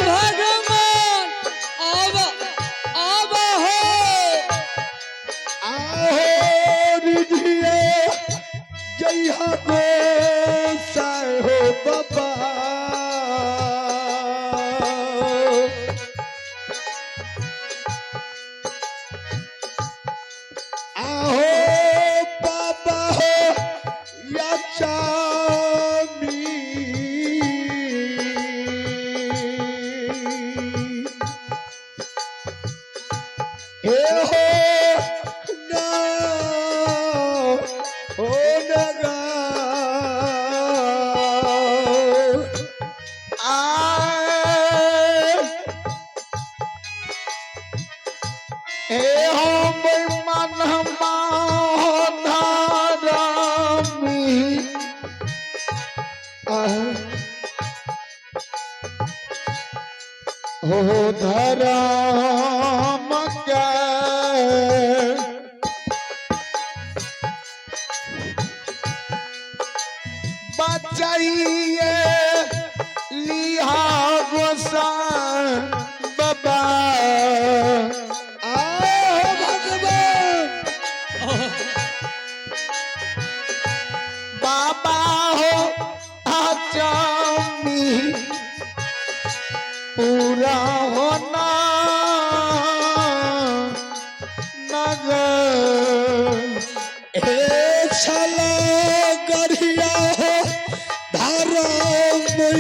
भगवान अब अब हो आओ रिझिए जइहा गोसाई हो बाबा हो धर्म के बचाइए लिहा गोसाई बाबा आओ भगवान बाबा हो आचामी पूरा होना नगर छला गरिया हो धारा के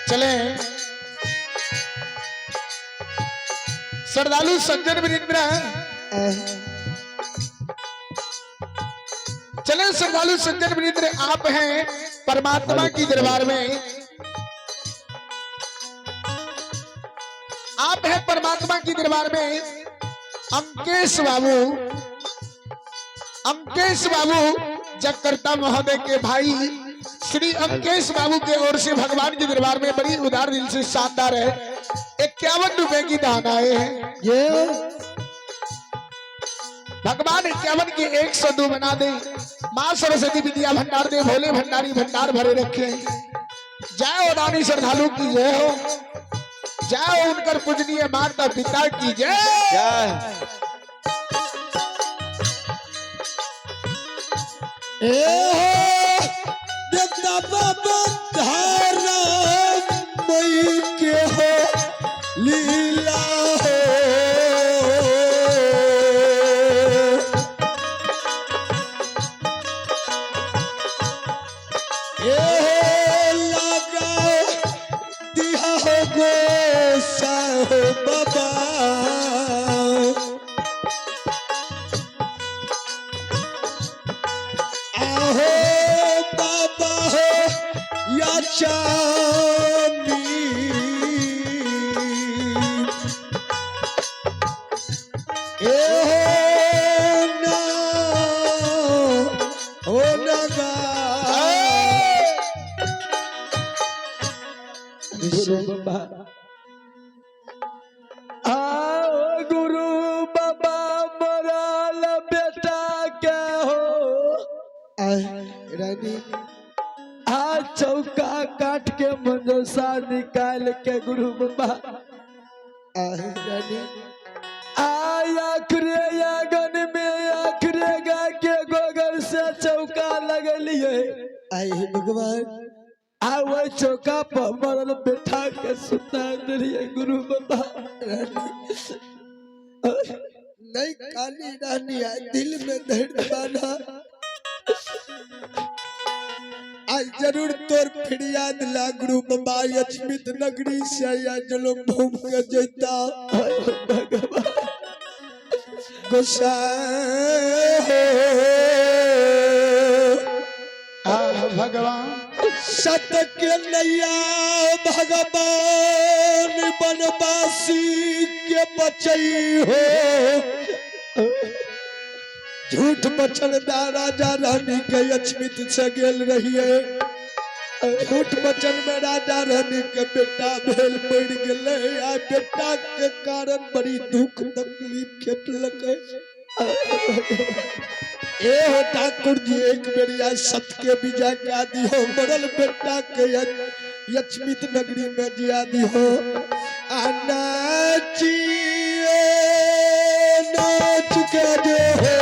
चले श्रद्धालु सज्जन वृंद चले श्रद्धालु सज्जन वृंद आप हैं परमात्मा की दरबार में आप हैं परमात्मा की दरबार में अंकेश बाबू जगकर्ता महोदय के भाई श्री अंकेश बाबू के ओर से भगवान की दरबार में बड़ी उदार दिल से शानदार है 51 रुपए की दान आए हैं ये भगवान 51 के 102 बना दे माँ सरस्वती विद्या भंडार दे भोले भंडारी भंडार भरे रखे जय रानी श्रद्धालु की जय हो जय उनकर पूजनीय माता पिता की जय देवता बाबा धारा मई के हो लीला हो बाबा आहो बाबा हो या चामी ना हो नगा गुरु बाबा रानी चौका काट के मनसा निकाल के गुरु बाबा रानी आखिरे आंगन में आखिरे गा के गोबर से चौका लगलिए आई भगवान वो चौका पर मरल बैठा के सुता दिए गुरु बाबा नहीं काली रानी दिल में दर्द बाना आज जरूर तोर फरियाद ला गुरु बाबा अचमित नगरी से या जलम भूम के जैता गोसाई भगवान सत के नैया भगवान बनवासी के बचई हो झूठ बचल राजा रानी के अचमित से गेल रहिए झूठ बचन में राजा रानी के बेटा भेल पड़ गए आ बेटा के कारण बड़ी दुख तकलीफ खेटलक ए हो ठाकुर जी एक बेरिया सत के बीजा के आदि हो मरल बेटा के यचमित नगरी में जिया दी हो नाचिए नाच के दे हो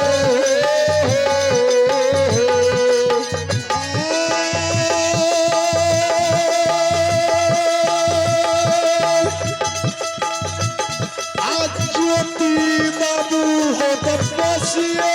आज ज्योति बाबू हो बदमाशिया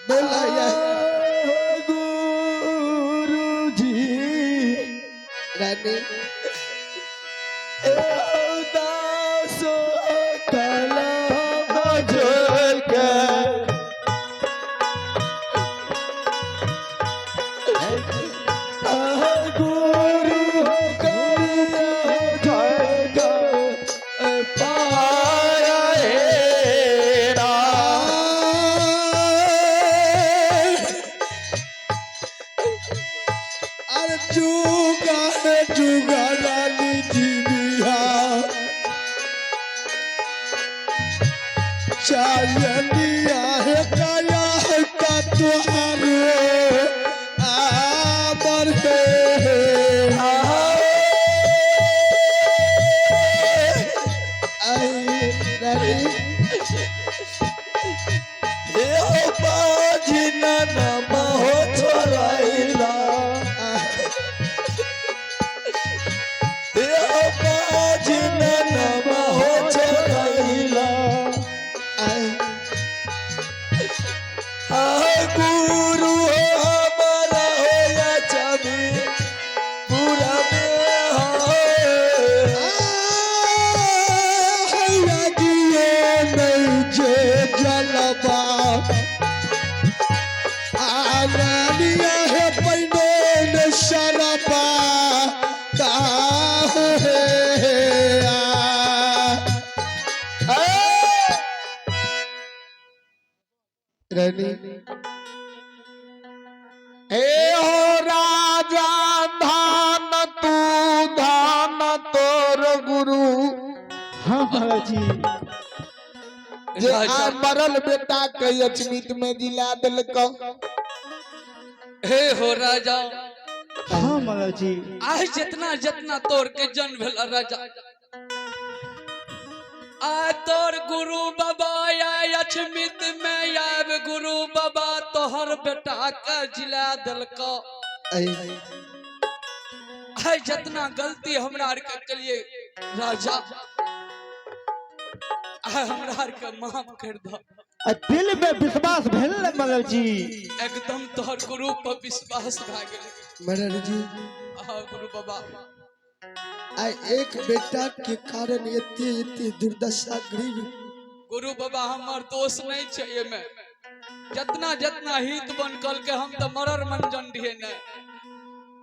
बोला गुरु जी रानी दासो कला बजल के चालिया है काया है का तुहारो आबर है आई रानी हे बाजी ना हो छोराइला कहनी हे हो राजा धान तू धान तोर गुरु हाँ महाराज जी जे राजा। आ मरल बेटा के अचमित में जिला दिलको हे हो राजा हाँ महाराज जी आज जितना जितना तोर के जन्म भेल राजा आ तोर गुरु बाबा या अचमित में आब गुरु बाबा तोहर बेटा का जिला दिलको आज जितना गलती हमरा आर के कलिए राजा हमरा आर के माफ कर दो दिल में विश्वास भेल महाराज जी एकदम तोहर गुरु पर विश्वास भ गेल महाराज जी गुरु बाबा आ एक बेटा के कारण इतने इतने दुर्दशा गरीब गुरु बाबा हमार दोष नहीं चाहिए में जितना जितना हित बन कल के हम तो मरर मंजन दिए नहीं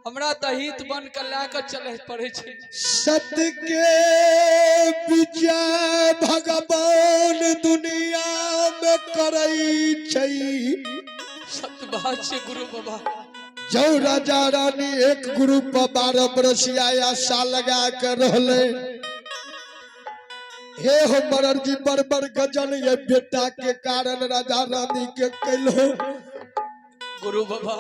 हमरा तो हित बन के लाके चले पड़े छे सत्य के विजय भगवान दुनिया में करई छई सत्य बात छे गुरु बाबा जो राजा रानी एक गुरु पर 12 बरस आया साल लगा कर रहले हे हो मरर जी बरबर गजन ये बेटा के कारण राजा रानी के कैलो गुरु बाबा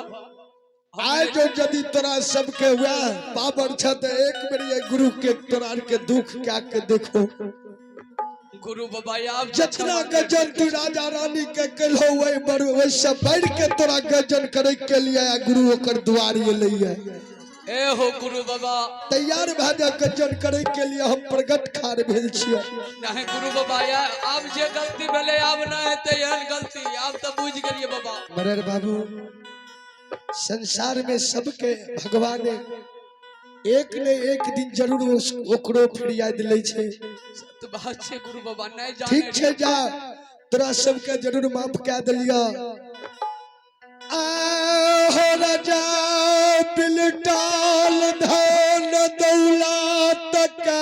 आय जो यदि तोरा सबके हुआ पावर छ तो एक बेर ये गुरु के तोरा के दुख क्या के देखो गुरु बाबा आप जितना गजन तू राजा रानी के कैलो वही बर वैसे बढ़ के तोरा गजन करे के लिए गुरु ओकर द्वार ये लइया ए हो गुरु बाबा तैयार भ जा गजन करे के लिए हम प्रगट खार भेल छियै नहीं गुरु बाबा या अब जे गलती भेले अब ना हेते एहन गलती अब तो बुझ गेलिए बाबा मरर बाबू संसार में सबके भगवान एक ने एक दिन जरूर ओकरो फिर याद ले छे सत्य बात छे गुरु बाबा नहीं जाने ठीक छे जा तोरा सबके जरूर माफ कह दिलिया हो राजा बिलटाल धन दौलत के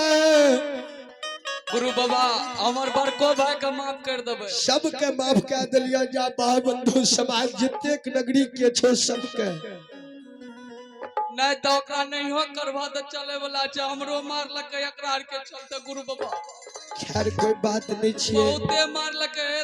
गुरु बाबा हमार बड़को भाई का माफ कर देबे सबके माफ कह दिलिया जा भाई बंधु समाज जतेक नगरी के छो सबके नहीं तो ओकरा नहीं हो करवा तो चले वाला छै हमरो मारलक एकरा आर के चलते गुरु बाबा खैर कोई बात नहीं छिए बहुते मारलक है